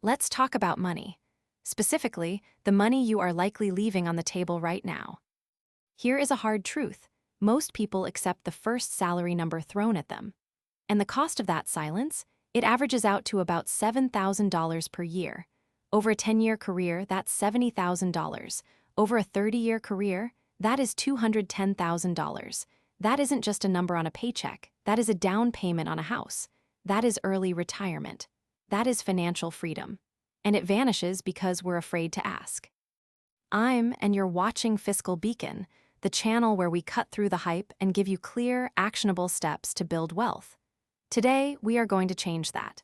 Let's talk about money. Specifically, the money you are likely leaving on the table right now. Here is a hard truth. Most people accept the first salary number thrown at them. And the cost of that silence? It averages out to about $7,000 per year. Over a 10-year career, that's $70,000. Over a 30-year career, that is $210,000. That isn't just a number on a paycheck. That is a down payment on a house. That is early retirement. That is financial freedom. And it vanishes because we're afraid to ask. And you're watching Fiscal Beacon, the channel where we cut through the hype and give you clear, actionable steps to build wealth. Today, we are going to change that.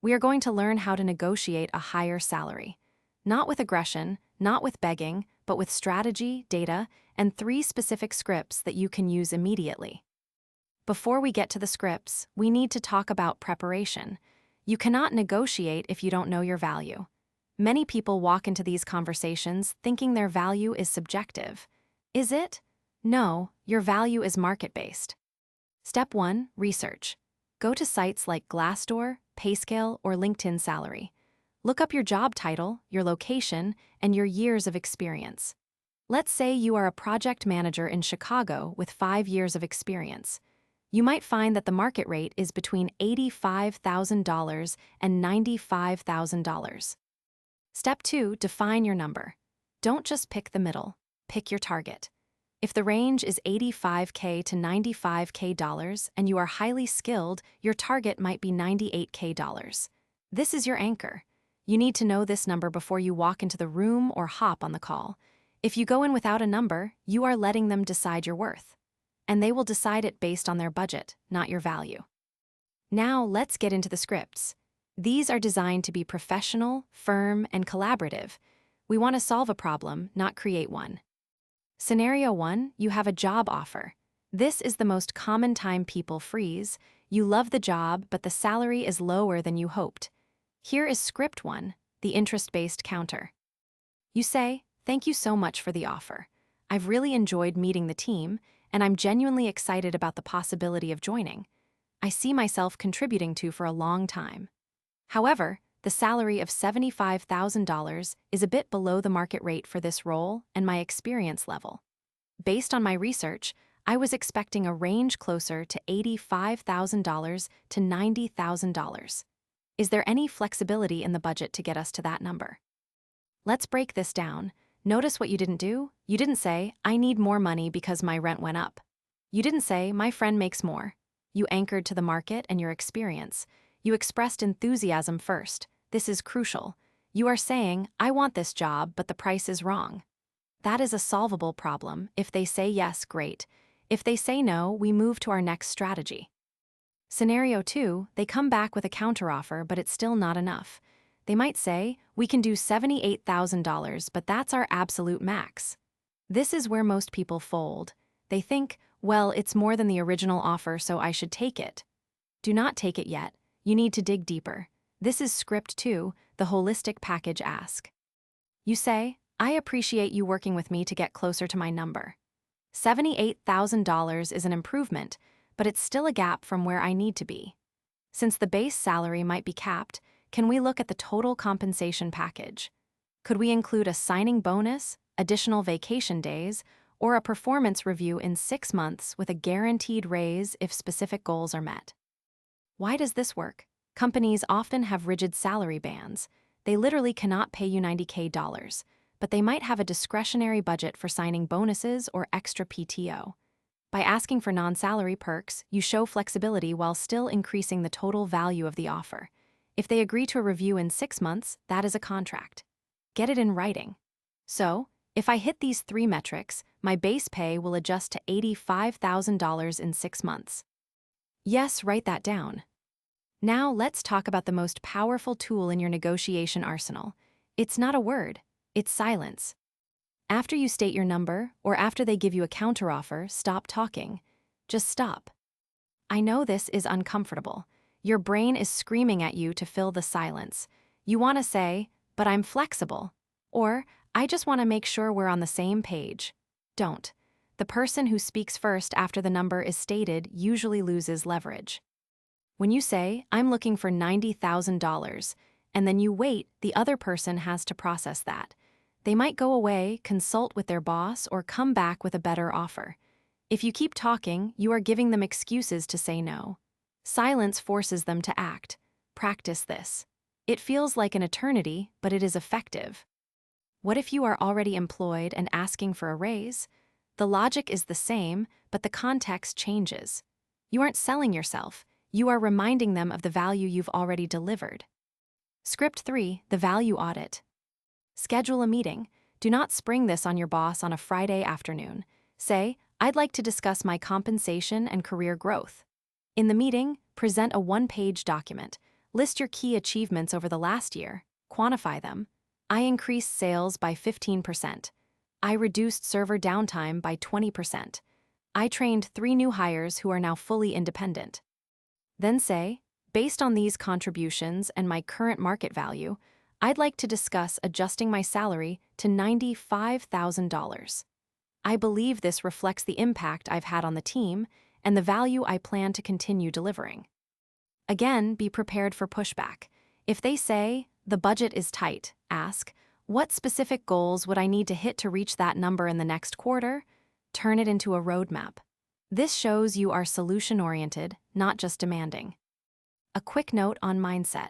We are going to learn how to negotiate a higher salary. Not with aggression, not with begging, but with strategy, data, and 3 specific scripts that you can use immediately. Before we get to the scripts, we need to talk about preparation. You cannot negotiate if you don't know your value. Many people walk into these conversations thinking their value is subjective. Is it? No, your value is market-based. Step 1, research. Go to sites like Glassdoor, Payscale, or LinkedIn Salary. Look up your job title, your location, and your years of experience. Let's say you are a project manager in Chicago with 5 years of experience. You might find that the market rate is between $85,000 and $95,000. Step 2, define your number. Don't just pick the middle, pick your target. If the range is $85K to $95K and you are highly skilled, your target might be $98K. This is your anchor. You need to know this number before you walk into the room or hop on the call. If you go in without a number, you are letting them decide your worth. And they will decide it based on their budget, not your value. Now let's get into the scripts. These are designed to be professional, firm, and collaborative. We want to solve a problem, not create one. Scenario 1, you have a job offer. This is the most common time people freeze. You love the job, but the salary is lower than you hoped. Here is script 1, the interest-based counter. You say, "Thank you so much for the offer. I've really enjoyed meeting the team, and I'm genuinely excited about the possibility of joining. I see myself contributing to for a long time. However, the salary of $75,000 is a bit below the market rate for this role and my experience level. Based on my research, I was expecting a range closer to $85,000 to $90,000. Is there any flexibility in the budget to get us to that number?" Let's break this down. Notice what you didn't do? You didn't say, "I need more money because my rent went up." You didn't say, "My friend makes more." You anchored to the market and your experience. You expressed enthusiasm first. This is crucial. You are saying, "I want this job, but the price is wrong." That is a solvable problem. If they say yes, great. If they say no, we move to our next strategy. Scenario 2, they come back with a counteroffer, but it's still not enough. They might say, "We can do $78,000, but that's our absolute max." This is where most people fold. They think, "Well, it's more than the original offer, so I should take it." Do not take it yet. You need to dig deeper. This is script 2, the holistic package ask. You say, "I appreciate you working with me to get closer to my number. $78,000 is an improvement, but it's still a gap from where I need to be. Since the base salary might be capped, can we look at the total compensation package? Could we include a signing bonus, additional vacation days, or a performance review in 6 months with a guaranteed raise if specific goals are met?" Why does this work? Companies often have rigid salary bands. They literally cannot pay you $90K, but they might have a discretionary budget for signing bonuses or extra PTO. By asking for non-salary perks, you show flexibility while still increasing the total value of the offer. If they agree to a review in 6 months, that is a contract. Get it in writing. So, if I hit these 3 metrics, my base pay will adjust to $85,000 in 6 months. Yes, write that down. Now let's talk about the most powerful tool in your negotiation arsenal. It's not a word, it's silence. After you state your number, or after they give you a counteroffer, stop talking. Just stop. I know this is uncomfortable. Your brain is screaming at you to fill the silence. You want to say, "But I'm flexible," or "I just want to make sure we're on the same page." Don't. The person who speaks first after the number is stated usually loses leverage. When you say, "I'm looking for $90,000," and then you wait, the other person has to process that. They might go away, consult with their boss, or come back with a better offer. If you keep talking, you are giving them excuses to say no. Silence forces them to act. Practice this. It feels like an eternity, but it is effective. What if you are already employed and asking for a raise? The logic is the same, but the context changes. You aren't selling yourself. You are reminding them of the value you've already delivered. Script 3, the value audit. Schedule a meeting. Do not spring this on your boss on a Friday afternoon. Say, I'd like to discuss my compensation and career growth. In the meeting, present a one-page document. List your key achievements over the last year. Quantify them. I increased sales by 15%. I reduced server downtime by 20%. I trained 3 new hires who are now fully independent. Then say, based on these contributions and my current market value, I'd like to discuss adjusting my salary to $95,000. I believe this reflects the impact I've had on the team and the value I plan to continue delivering. Again, be prepared for pushback. If they say, the budget is tight, ask, what specific goals would I need to hit to reach that number in the next quarter? Turn it into a roadmap. This shows you are solution-oriented, not just demanding. A quick note on mindset.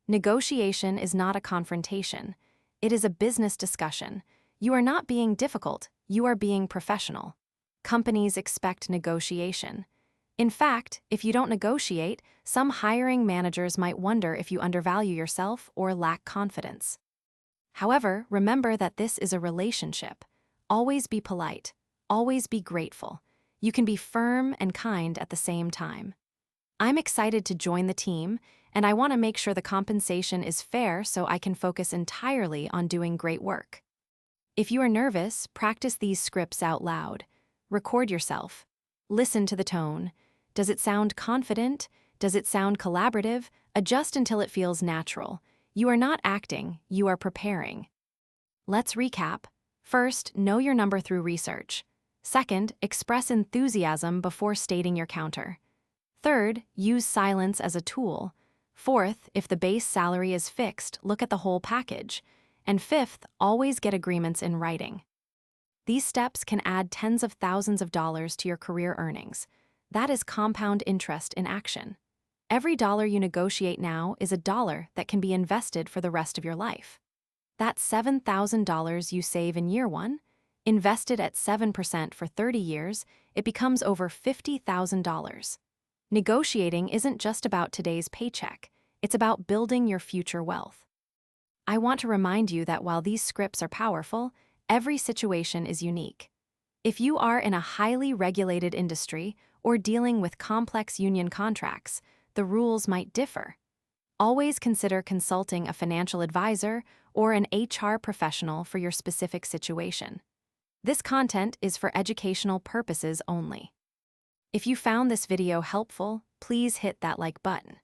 Negotiation is not a confrontation. It is a business discussion. You are not being difficult, you are being professional. Companies expect negotiation. In fact, if you don't negotiate, some hiring managers might wonder if you undervalue yourself or lack confidence. However, remember that this is a relationship. Always be polite. Always be grateful. You can be firm and kind at the same time. I'm excited to join the team, and I want to make sure the compensation is fair so I can focus entirely on doing great work. If you are nervous, practice these scripts out loud. Record yourself. Listen to the tone. Does it sound confident? Does it sound collaborative? Adjust until it feels natural. You are not acting, you are preparing. Let's recap. First, know your number through research. Second, express enthusiasm before stating your counter. Third, use silence as a tool. Fourth, if the base salary is fixed, look at the whole package. And fifth, always get agreements in writing. These steps can add tens of thousands of dollars to your career earnings. That is compound interest in action. Every dollar you negotiate now is a dollar that can be invested for the rest of your life. That $7,000 you save in year 1, invested at 7% for 30 years, it becomes over $50,000. Negotiating isn't just about today's paycheck, it's about building your future wealth. I want to remind you that while these scripts are powerful, every situation is unique. If you are in a highly regulated industry or dealing with complex union contracts, the rules might differ. Always consider consulting a financial advisor or an HR professional for your specific situation. This content is for educational purposes only. If you found this video helpful, please hit that like button.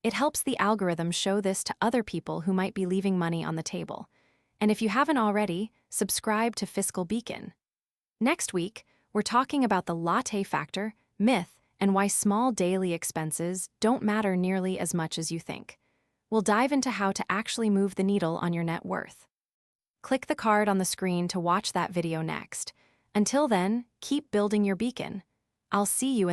It helps the algorithm show this to other people who might be leaving money on the table. And if you haven't already, subscribe to Fiscal Beacon. Next week, we're talking about the latte factor, myth, and why small daily expenses don't matter nearly as much as you think. We'll dive into how to actually move the needle on your net worth. Click the card on the screen to watch that video next. Until then, keep building your beacon. I'll see you in